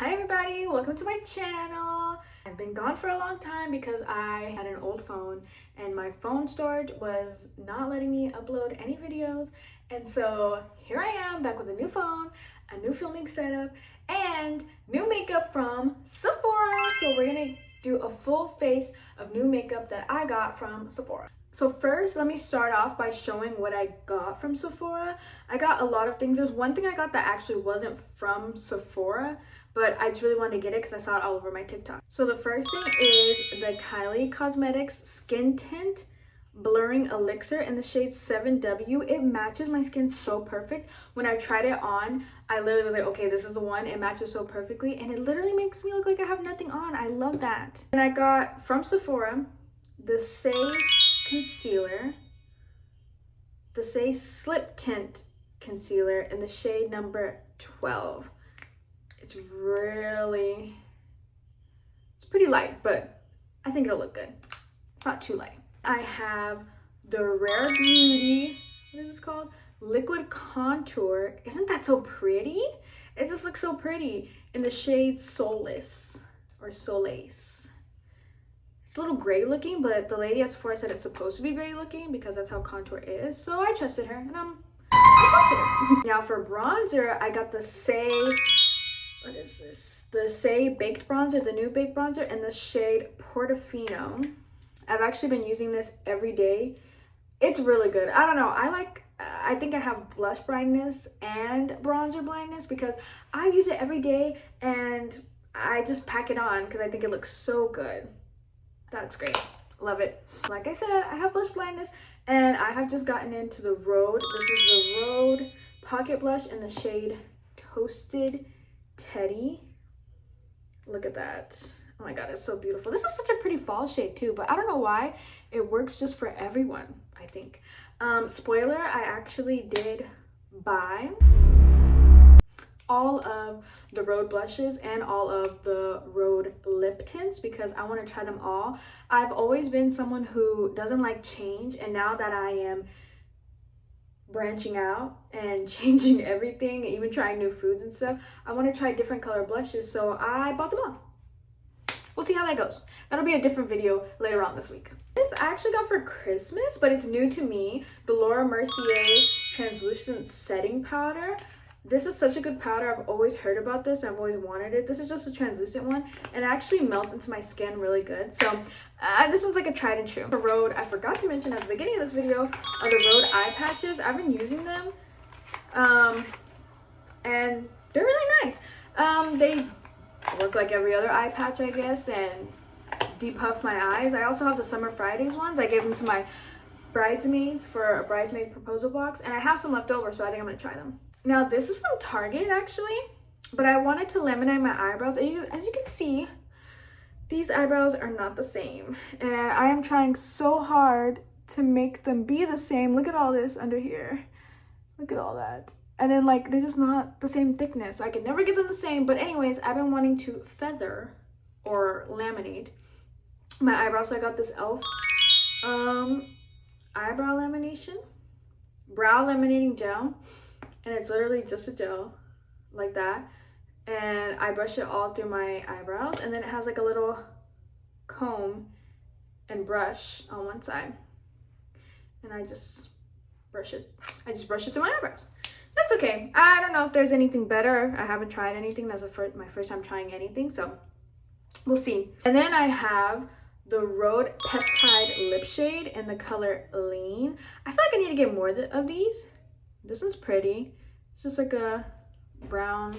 Hi everybody, welcome to my channel. I've been gone for a long time because I had an old phone and my phone storage was not letting me upload any videos, and so here I am back with a new phone, a new filming setup, and new makeup from Sephora. So we're gonna do a full face of new makeup that I got from Sephora. So first, let me start off by showing what I got from Sephora. I got a lot of things. There's one thing I got that actually wasn't from Sephora, but I just really wanted to get it because I saw it all over my TikTok. So the first thing is the Kylie Cosmetics Skin Tint Blurring Elixir in the shade 7W. It matches my skin so perfect. When I tried it on, I literally was like, okay, this is the one. It matches so perfectly, and it literally makes me look like I have nothing on. I love that. And I got from Sephora the Say Concealer, the Say Slip Tint Concealer in the shade number 12. It's pretty light, but I think it'll look good. It's not too light. I have the Rare Beauty, what is this called? Liquid Contour. Isn't that so pretty? It just looks so pretty in the shade Solace or Solace. It's a little gray looking, but the lady at Sephora said it's supposed to be gray looking because that's how contour is. So I trusted her, and I trusted her. Now for bronzer, I got the Say, what is this? The Say Baked Bronzer, the new Baked Bronzer in the shade Portofino. I've actually been using this every day. It's really good. I don't know. I think I have blush blindness and bronzer blindness because I use it every day and I just pack it on because I think it looks so good. That's great. Love it. Like I said, I have blush blindness and I have just gotten into the Rhode. This is the Rhode Pocket Blush in the shade Toasted Teddy. Look at that. Oh my god, it's so beautiful. This is such a pretty fall shade too, but I don't know why. It works just for everyone, I think. Spoiler, I actually did buy all of the Rhode blushes and all of the Rhode lip tints because I want to try them all. I've always been someone who doesn't like change, and now that I am branching out and changing everything, even trying new foods and stuff, I want to try different color blushes, so I bought them all. We'll see how that goes. That'll be a different video later on this week. This I actually got for Christmas, but it's new to me. The Laura Mercier Translucent Setting Powder. This is such a good powder. I've always heard about this. I've always wanted it. This is just a translucent one, and it actually melts into my skin really good. So this one's like a tried and true. The Rhode, I forgot to mention at the beginning of this video, are the Rhode eye patches. I've been using them, and they're really nice. They work like every other eye patch, I guess, and depuff my eyes. I also have the Summer Fridays ones. I gave them to my bridesmaids for a bridesmaid proposal box, and I have some left over, so I think I'm gonna try them. Now this is from Target actually, but I wanted to laminate my eyebrows. As you can see, these eyebrows are not the same, and I am trying so hard to make them be the same. Look at all this under here. Look at all that. And then like they're just not the same thickness. I could never get them the same, but anyways, I've been wanting to feather or laminate my eyebrows. So I got this e.l.f. eyebrow lamination, brow laminating gel, and it's literally just a gel like that, and I brush it all through my eyebrows, and then it has like a little comb and brush on one side, and I just brush it through my eyebrows. That's okay. I don't know if there's anything better. I haven't tried anything. That's my first time trying anything, so we'll see. And then I have the Rhode Peptide Lip Shade in the color Lean. I feel like I need to get more of these. This one's pretty. It's just like a brown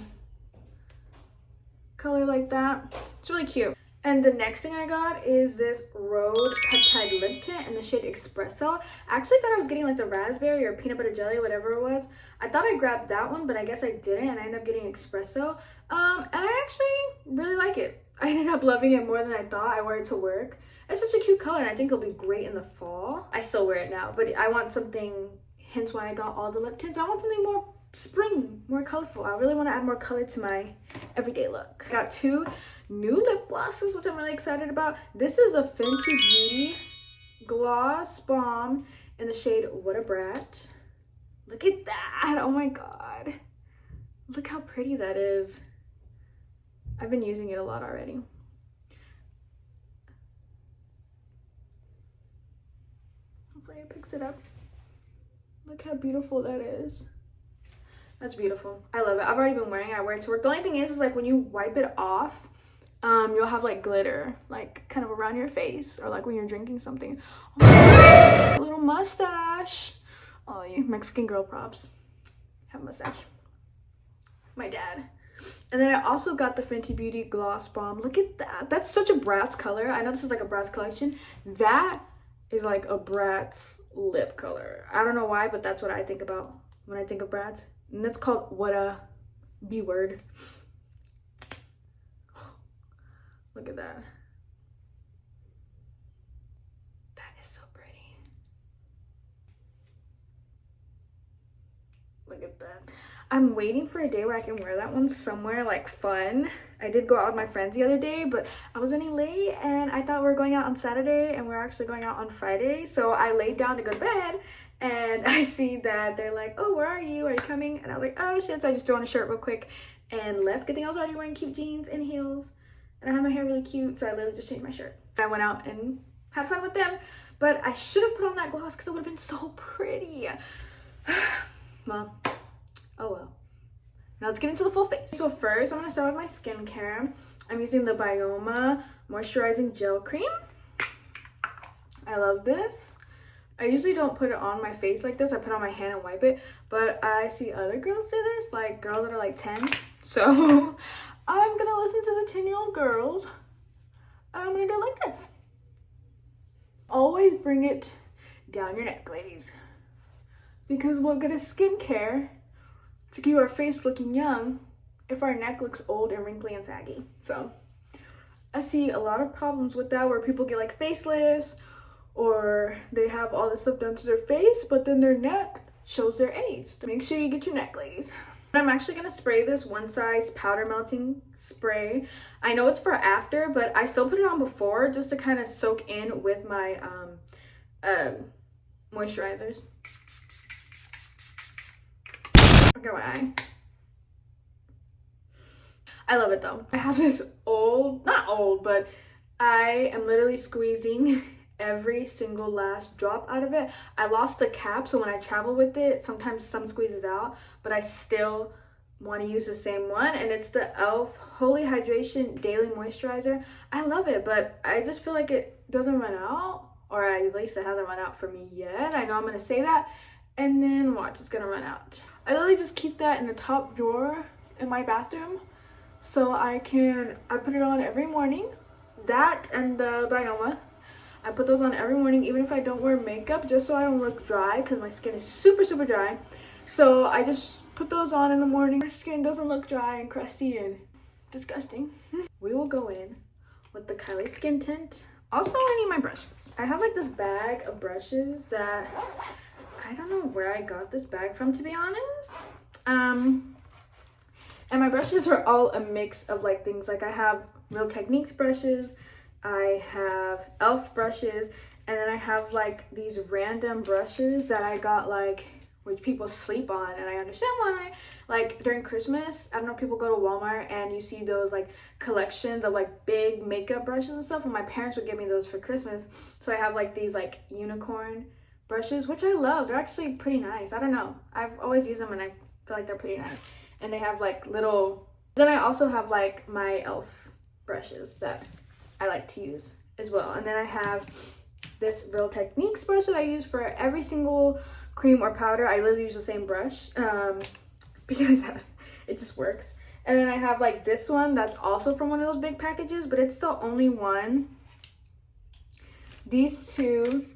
color like that. It's really cute. And the next thing I got is this Rhode Peptide Lip Tint in the shade Espresso. I actually thought I was getting like the raspberry or peanut butter jelly, whatever it was. I thought I grabbed that one, but I guess I didn't, and I ended up getting Espresso. And I actually really like it. I ended up loving it more than I thought. I wear it to work. It's such a cute color, and I think it'll be great in the fall. I still wear it now, but I want something, hence why I got all the lip tints. I want something more spring, more colorful. I really want to add more color to my everyday look. I got two new lip glosses, which I'm really excited about. This is a Fenty Beauty Gloss Bomb in the shade What a Brat. Look at that. Oh my god. Look how pretty that is. I've been using it a lot already. Hopefully it picks it up. Look how beautiful that is. That's beautiful. I love it. I've already been wearing it. I wear it to work. The only thing is like when you wipe it off, you'll have like glitter like kind of around your face, or like when you're drinking something. Oh my God, a little mustache. Oh, you Mexican girl props. Have a mustache. My dad. And then I also got the Fenty Beauty Gloss Bomb. Look at that. That's such a Bratz color. I know this is like a Bratz collection. That is like a Bratz lip color. I don't know why, but that's what I think about when I think of Bratz. And that's called What a B Word. Look at that. That is so pretty. Look at that. I'm waiting for a day where I can wear that one somewhere like fun. I did go out with my friends the other day, but I was running late and I thought we were going out on Saturday and we're actually going out on Friday. So I laid down to go to bed and I see that they're like, oh, where are you? Are you coming? And I was like, oh shit. So I just threw on a shirt real quick and left. Good thing I was already wearing cute jeans and heels. And I had my hair really cute, so I literally just changed my shirt. I went out and had fun with them, but I should have put on that gloss because it would have been so pretty. Well, oh well. Now let's get into the full face. So first, I'm gonna start with my skincare. I'm using the Bioma Moisturizing Gel Cream. I love this. I usually don't put it on my face like this. I put it on my hand and wipe it, but I see other girls do this, like girls that are like 10. So I'm gonna listen to the 10-year-old girls. I'm gonna do it like this. Always bring it down your neck, ladies. Because what good is skincare to keep our face looking young if our neck looks old and wrinkly and saggy? So I see a lot of problems with that, where people get like facelifts or they have all this stuff done to their face, but then their neck shows their age. So make sure you get your neck, ladies. I'm actually gonna spray this One Size powder melting spray. I know it's for after, but I still put it on before just to kind of soak in with my moisturizers. Okay, my eye. I love it though. I have this old, not old, but I am literally squeezing every single last drop out of it. I lost the cap, so when I travel with it, sometimes some squeezes out, but I still want to use the same one, and it's the e.l.f. Holy Hydration Daily Moisturizer. I love it, but I just feel like it doesn't run out, or at least it hasn't run out for me yet. I know I'm gonna say that, and then watch, it's gonna run out. I literally just keep that in the top drawer in my bathroom, so I put it on every morning. That and the Bioma, I put those on every morning, even if I don't wear makeup, just so I don't look dry, because my skin is super, super dry. So I just put those on in the morning. My skin doesn't look dry and crusty and disgusting. We will go in with the Kylie Skin Tint. Also, I need my brushes. I have like this bag of brushes that I don't know where I got this bag from, to be honest. And my brushes are all a mix of like things. Like I have Real Techniques brushes, I have e.l.f. brushes, and then I have like these random brushes that I got like, which people sleep on, and I understand why. Like during Christmas, I don't know, people go to Walmart and you see those like collections of like big makeup brushes and stuff, and my parents would give me those for Christmas. So I have like these like unicorn brushes, which I love. They're actually pretty nice. I don't know, I've always used them and I feel like they're pretty nice. And they have like little, then I also have like my e.l.f. brushes that I like to use as well. And then I have this Real Techniques brush that I use for every single cream or powder. I literally use the same brush because it just works. And then I have like this one that's also from one of those big packages, but it's the only one. These two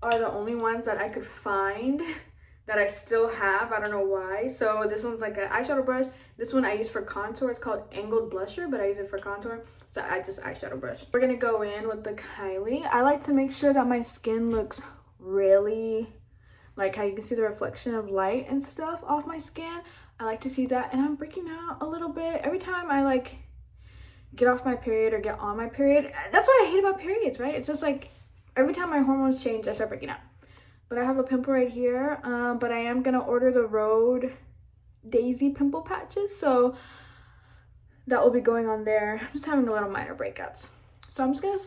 are the only ones that I could find that I still have. I don't know why. So this one's like an eyeshadow brush. This one I use for contour. It's called Angled Blusher, but I use it for contour. So I just eyeshadow brush. We're gonna go in with the Kylie. I like to make sure that my skin looks really, like how you can see the reflection of light and stuff off my skin. I like to see that, and I'm breaking out a little bit every time I like get off my period or get on my period. That's what I hate about periods, right? It's just like every time my hormones change, I start breaking out. But I have a pimple right here, but I am gonna order the Rhode Daisy pimple patches. So that will be going on there. I'm just having a little minor breakouts. So I'm just gonna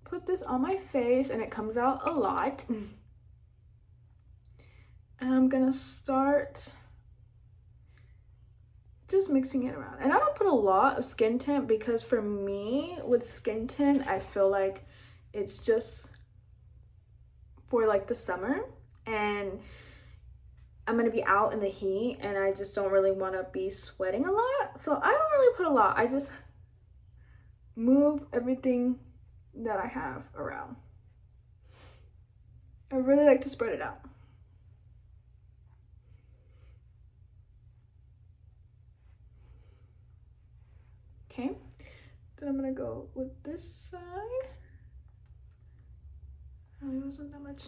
put this on my face, and it comes out a lot. And I'm gonna start just mixing it around. And I don't put a lot of skin tint because for me, with skin tint, I feel like it's just for like the summer, and I'm gonna be out in the heat, and I just don't really want to be sweating a lot. So I don't really put a lot. I just move everything that I have around. I really like to spread it out. Okay, then I'm gonna go with this side. Really wasn't that much.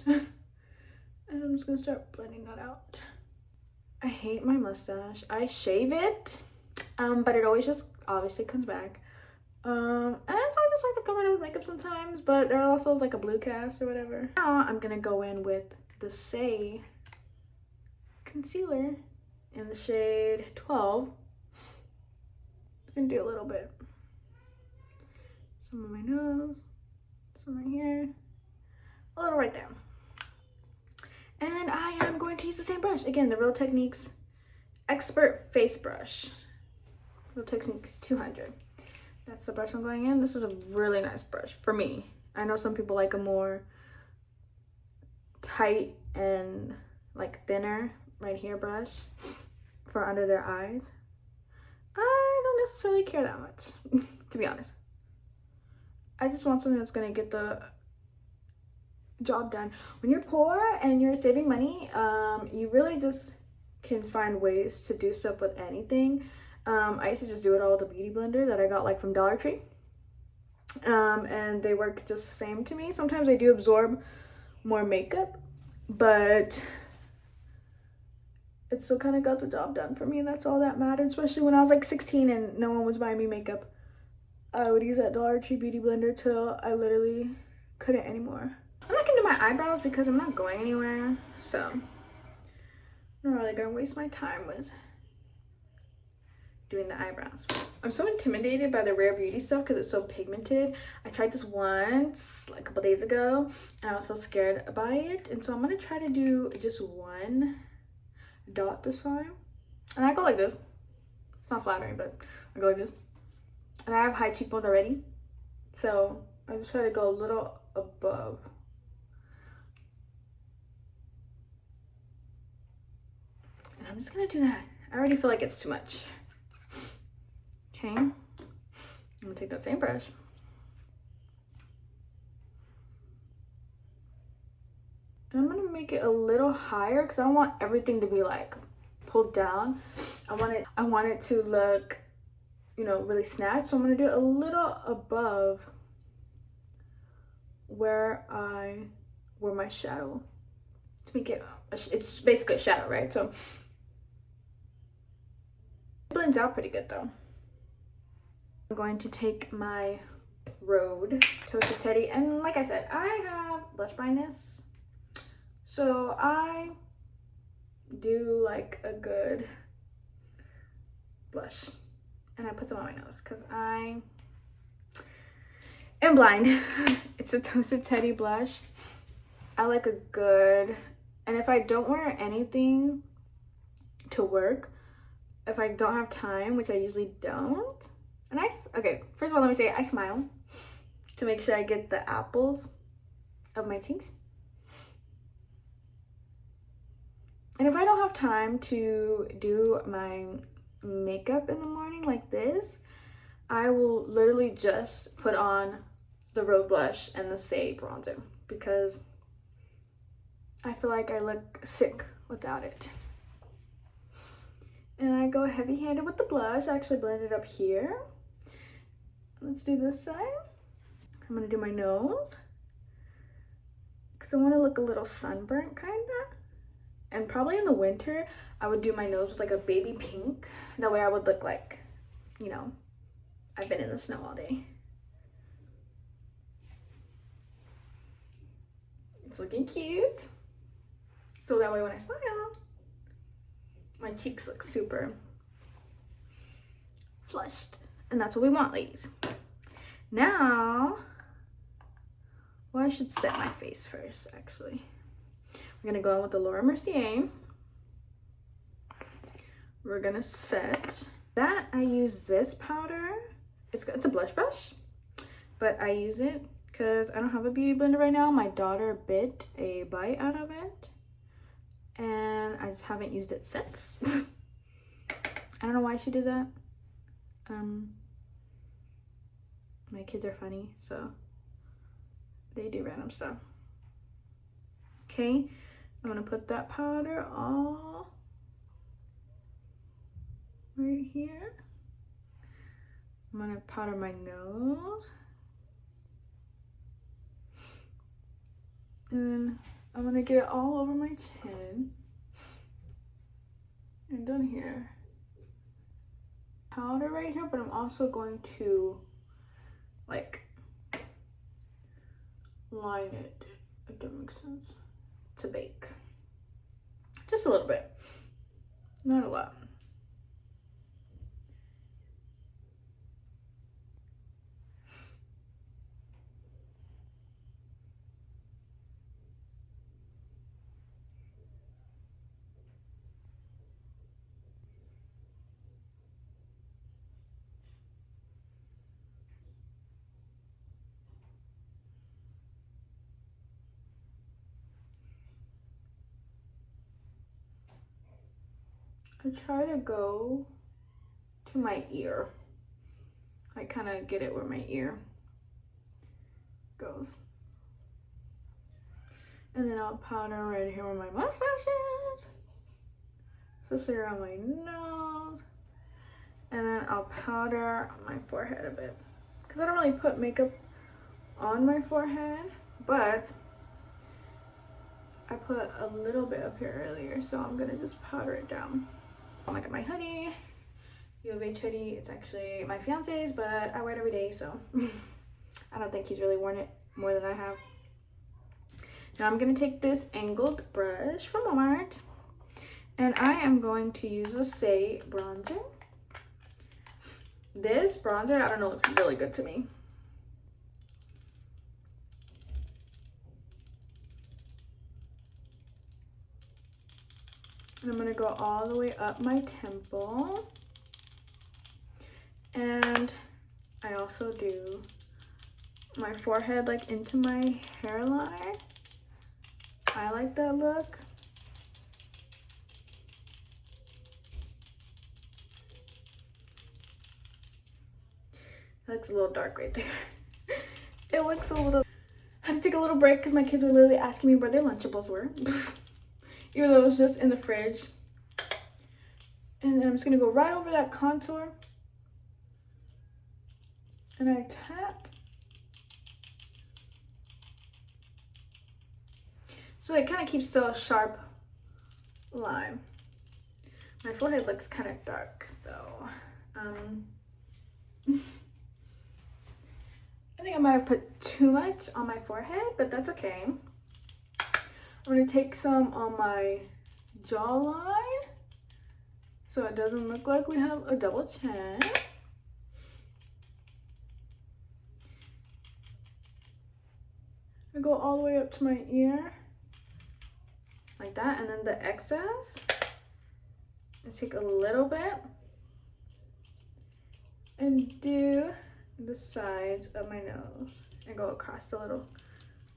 And I'm just gonna start blending that out. I hate my mustache. I shave it, but it always just obviously comes back. And so I just like to cover it with makeup sometimes, but there also is like a blue cast or whatever. Now I'm gonna go in with the Say concealer in the shade 12. I'm gonna do a little bit. Some on my nose, some right here, a little right there. And I am going to use the same brush. Again, the Real Techniques Expert Face Brush. Real Techniques 200. That's the brush I'm going in. This is a really nice brush for me. I know some people like a more tight and like thinner right here brush for under their eyes. I don't necessarily care that much, to be honest. I just want something that's gonna get the job done. When you're poor and you're saving money, you really just can find ways to do stuff with anything. I used to just do it all with a beauty blender that I got like from Dollar Tree, and they work just the same to me. Sometimes they do absorb more makeup, but it still kind of got the job done for me, and that's all that mattered. Especially when I was like 16 and no one was buying me makeup, I would use that Dollar Tree beauty blender till I literally couldn't anymore. I'm not gonna do my eyebrows because I'm not going anywhere, so I'm not really gonna waste my time with doing the eyebrows. I'm so intimidated by the Rare Beauty stuff because it's so pigmented. I tried this once like a couple days ago and I was so scared by it, and so I'm gonna try to do just one dot this time. And I go like this. It's not flattering, but I go like this. And I have high cheekbones already, so I just try to go a little above. And I'm just gonna do that. I already feel like it's too much. Okay, I'm gonna take that same brush. And I'm gonna make it a little higher because I don't want everything to be like pulled down. I want it to look, you know, really snatched. So I'm gonna do it a little above where my shadow, to make it, it's basically a shadow, right? So it blends out pretty good though. I'm going to take my Rhode Toasted Teddy, and like I said, I have blush blindness, so I do like a good blush, and I put some on my nose because I am blind. It's a Toasted Teddy blush. I like a good, and if I don't wear anything to work, if I don't have time, which I usually don't, and okay, first of all, let me say I smile to make sure I get the apples of my cheeks. And if I don't have time to do my makeup in the morning like this, I will literally just put on the Rhode blush and the Say bronzer because I feel like I look sick without it. And I go heavy-handed with the blush. I actually blend it up here. Let's do this side. I'm gonna do my nose because I want to look a little sunburnt kind of. And probably in the winter, I would do my nose with like a baby pink. That way I would look like, you know, I've been in the snow all day. It's looking cute. So that way when I smile, my cheeks look super flushed. And that's what we want, ladies. Now, well, I should set my face first, actually. We're gonna go in with the Laura Mercier. We're gonna set that. I use this powder. It's a blush brush, but I use it because I don't have a beauty blender right now. My daughter bit a bite out of it, and I just haven't used it since. I don't know why she did that. My kids are funny, so they do random stuff. Okay, I'm gonna put that powder all right here. I'm gonna powder my nose. And then I'm gonna get it all over my chin. And down here. Powder right here, but I'm also going to like line it, if that makes sense, to bake. Just a little bit, not a lot. I try to go to my ear. I kind of get it where my ear goes. And then I'll powder right here where my mustache is. Especially around my nose. And then I'll powder on my forehead a bit. Because I don't really put makeup on my forehead, but I put a little bit up here earlier, so I'm gonna just powder it down. I got my hoodie, U of H hoodie. It's actually my fiance's, but I wear it every day, so I don't think he's really worn it more than I have. Now I'm gonna take this angled brush from Walmart, and I am going to use the Say bronzer. This bronzer, I don't know, looks really good to me. And I'm gonna go all the way up my temple. And I also do my forehead like into my hairline. I like that look. It looks a little dark right there. It looks a little... I had to take a little break because my kids were literally asking me where their Lunchables were. Even though it was just in the fridge. And then I'm just gonna go right over that contour. And I tap. So it kind of keeps the sharp line. My forehead looks kind of dark, so I think I might have put too much on my forehead, but that's okay. I'm gonna take some on my jawline so it doesn't look like we have a double chin. I go all the way up to my ear like that, and then the excess, I take a little bit and do the sides of my nose and go across the little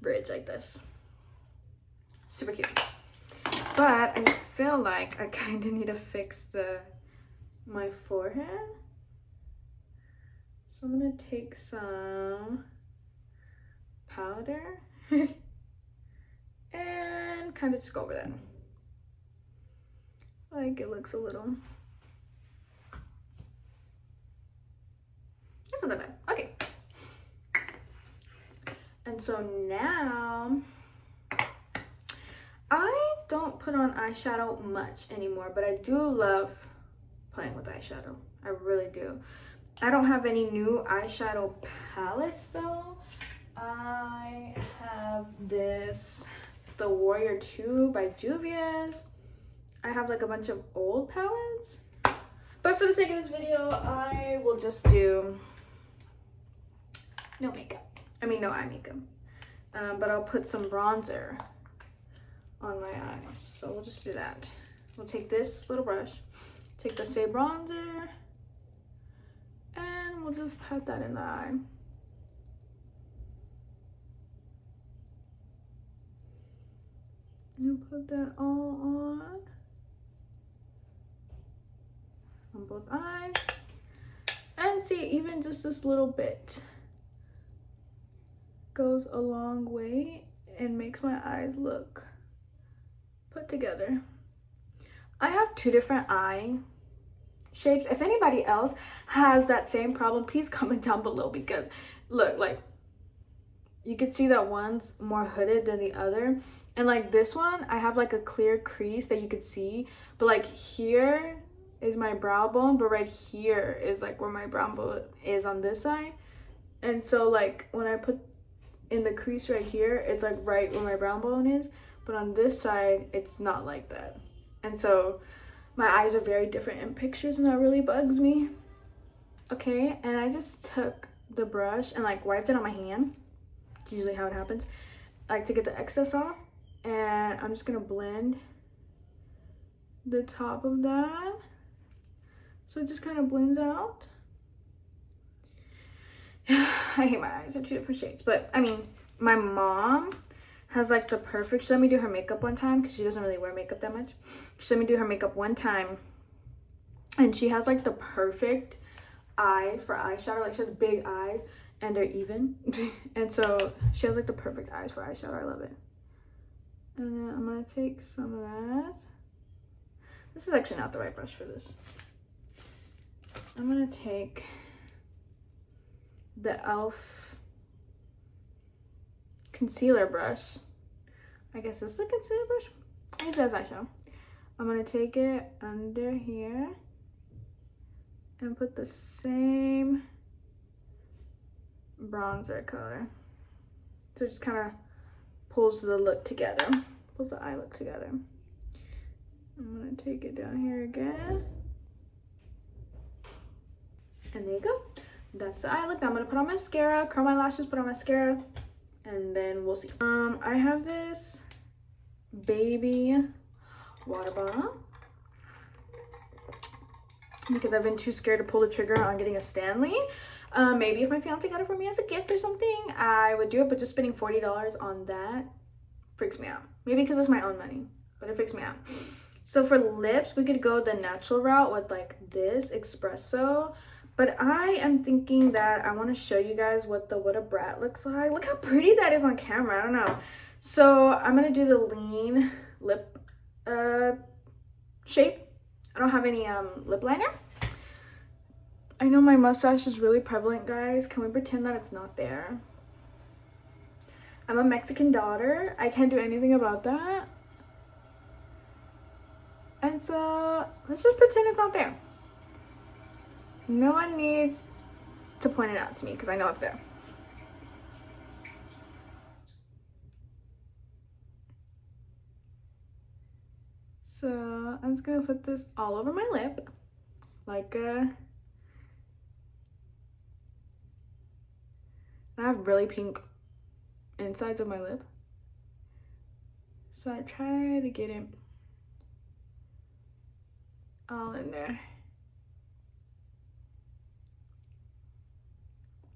bridge like this. Super cute. But I feel like I kind of need to fix my forehead. So I'm gonna take some powder and kind of just go over that. Like it looks a little... It's not that bad. Okay. And so now... I don't put on eyeshadow much anymore, but I do love playing with eyeshadow. I really do. I don't have any new eyeshadow palettes though. I have this, the Warrior 2 by Juvia's. I have like a bunch of old palettes, But for the sake of this video, I will just do no makeup. I mean, no eye makeup. But I'll put some bronzer on my eyes. So we'll just do that. We'll take this little brush, take the Stay Bronzer, and we'll just pat that in the eye. And put that all on both eyes. And see, even just this little bit goes a long way and makes my eyes look put together. I have 2 different eye shapes. If anybody else has that same problem, please comment down below, because look, like, you can see that one's more hooded than the other. And like this one, I have like a clear crease that you could see, but like here is my brow bone, but right here is like where my brow bone is on this side. And so like when I put in the crease right here, it's like right where my brow bone is, but on this side it's not like that. And so my eyes are very different in pictures, and that really bugs me. Okay, and I just took the brush and like wiped it on my hand. It's usually how it happens. I like to get the excess off, and I'm just gonna blend the top of that so it just kind of blends out. I hate my eyes. They're 2 different shades, but I mean, my mom has like the perfect, she let me do her makeup one time because she doesn't really wear makeup that much. She let me do her makeup one time, and she has like the perfect eyes for eyeshadow. Like, she has big eyes and they're even. And so she has like the perfect eyes for eyeshadow. I love it. And then I'm gonna take some of that. This is actually not the right brush for this. I'm gonna take the e.l.f. concealer brush. I guess this is a concealer brush. I use it as eyeshadow. I'm gonna take it under here and put the same bronzer color. So it just kind of pulls the look together, pulls the eye look together. I'm gonna take it down here again. And there you go. That's the eye look. Now I'm gonna put on mascara, curl my lashes, put on mascara, and then we'll see. I have this baby water bottle because I've been too scared to pull the trigger on getting a Stanley. Maybe if my fiance got it for me as a gift or something, I would do it, but just spending $40 on that freaks me out. Maybe because it's my own money, but it freaks me out. So for lips, we could go the natural route with like this espresso, but I am thinking that I want to show you guys what the What a Brat looks like. Look how pretty that is on camera. I don't know. So I'm gonna do the lean lip shape. I don't have any lip liner. I know my mustache is really prevalent, guys. Can we pretend that it's not there? I'm a Mexican daughter. I can't do anything about that. And so let's just pretend it's not there. No one needs to point it out to me because I know it's there. So I'm just gonna put this all over my lip, like I have really pink insides of my lip, so I try to get it all in there.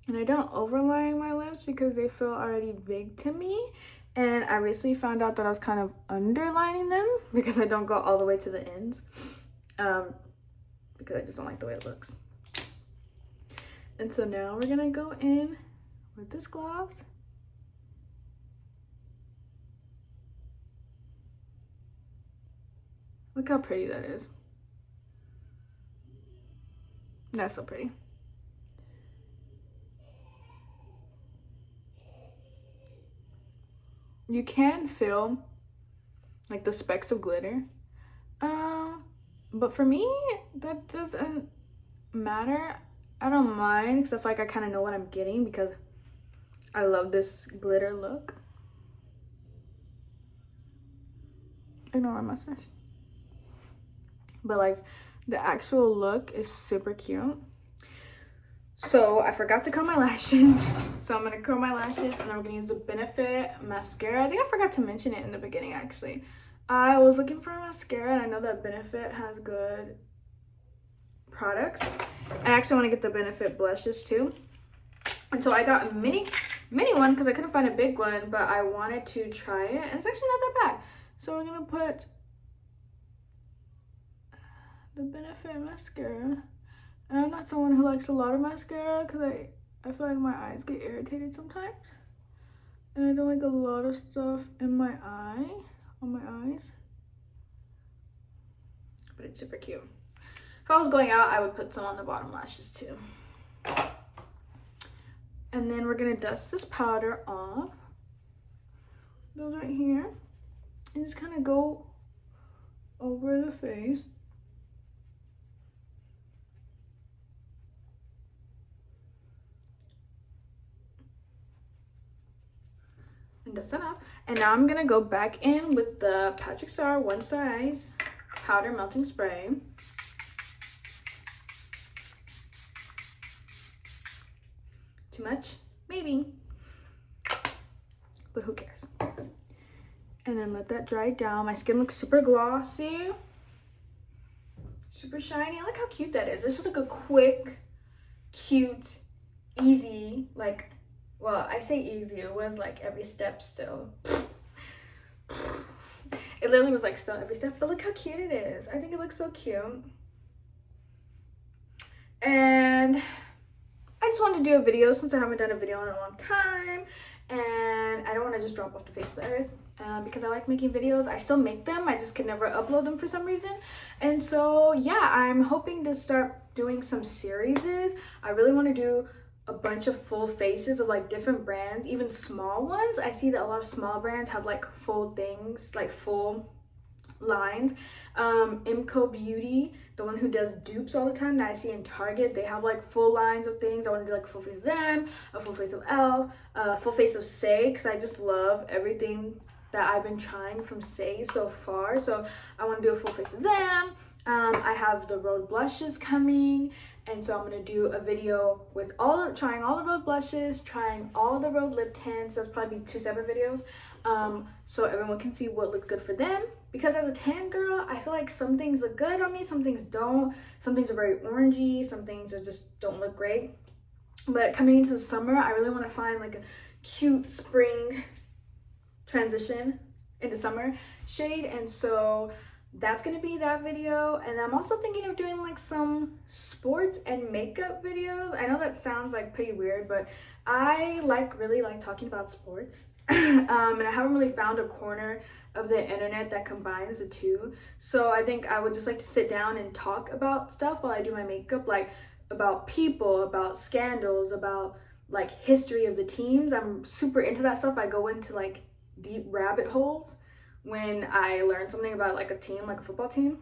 And I don't overline my lips because they feel already big to me. And I recently found out that I was kind of underlining them because I don't go all the way to the ends. Because I just don't like the way it looks. And so now we're gonna go in with this gloss. Look how pretty that is. That's so pretty. You can feel like the specks of glitter, but for me that doesn't matter. I don't mind because I feel like I kind of know what I'm getting because I love this glitter look. Ignore my mustache. But like the actual look is super cute. So I forgot to comb my lashes. So I'm gonna curl my lashes and I'm gonna use the Benefit mascara. I think I forgot to mention it in the beginning actually. I was looking for a mascara and I know that Benefit has good products. I actually want to get the Benefit blushes too. And so I got a mini one because I couldn't find a big one, but I wanted to try it and it's actually not that bad. So we're gonna put the Benefit mascara. And I'm not someone who likes a lot of mascara because I feel like my eyes get irritated sometimes. And I don't like a lot of stuff in my eye, on my eyes. But it's super cute. If I was going out, I would put some on the bottom lashes too. And then we're gonna dust this powder off. Those right here. And just kind of go over the face. And dust that off. And now I'm gonna go back in with the Patrick Star One Size Powder Melting Spray. Too much? Maybe. But who cares? And then let that dry down. My skin looks super glossy. Super shiny. Look how cute that is. This is like a quick, cute, easy, like, well, I say easy. It was like every step still. It literally was like still every step. But look how cute it is. I think it looks so cute. And I just wanted to do a video since I haven't done a video in a long time. And I don't want to just drop off the face of the earth. Because I like making videos. I still make them. I just can never upload them for some reason. And so, yeah, I'm hoping to start doing some series. I really want to do a bunch of full faces of like different brands, even small ones. I see that a lot of small brands have like full things, like full lines. Imco Beauty, the one who does dupes all the time that I see in Target, they have like full lines of things. I want to do like a full face of them, a full face of Elf, a full face of Say, because I just love everything that I've been trying from Say so far. So I want to do a full face of them. I have the Rhode blushes coming, and so I'm gonna do a video with trying all the Rhode blushes, trying all the Rhode lip tints. That's probably 2 separate videos, so everyone can see what looks good for them. Because as a tan girl, I feel like some things look good on me, some things don't. Some things are very orangey, some things are just don't look great. But coming into the summer, I really want to find like a cute spring transition into summer shade, and so that's gonna be that video. And I'm also thinking of doing like some sports and makeup videos. I know that sounds like pretty weird, but I really like talking about sports. And I haven't really found a corner of the internet that combines the two. So I think I would just like to sit down and talk about stuff while I do my makeup, like about people, about scandals, about like history of the teams. I'm super into that stuff. I go into like deep rabbit holes when I learn something about like a team, like a football team.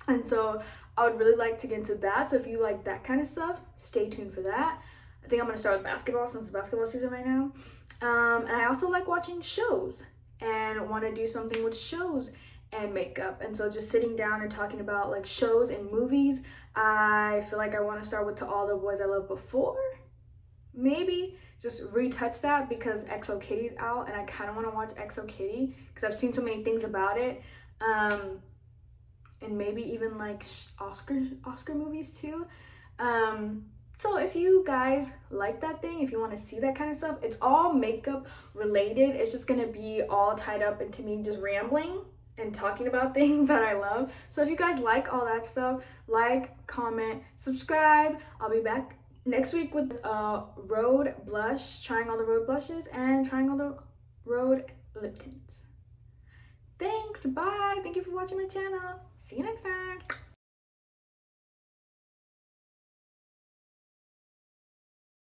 And so I would really like to get into that. So if you like that kind of stuff, stay tuned for that. I think I'm gonna start with basketball since it's basketball season right now. And I also like watching shows and want to do something with shows and makeup. And so just sitting down and talking about like shows and movies. I feel like I want to start with To All the Boys I Loved Before. Maybe just retouch that because XO Kitty's out and I kind of want to watch XO Kitty because I've seen so many things about it. And maybe even like Oscar movies too. So if you guys like that thing, if you want to see that kind of stuff, it's all makeup related. It's just gonna be all tied up into me just rambling and talking about things that I love. So if you guys like all that stuff, like, comment, subscribe. I'll be back next week with Rhode blush, trying all the Rhode blushes and trying all the Rhode lip tints. Thanks, bye. Thank you for watching my channel. See you next time.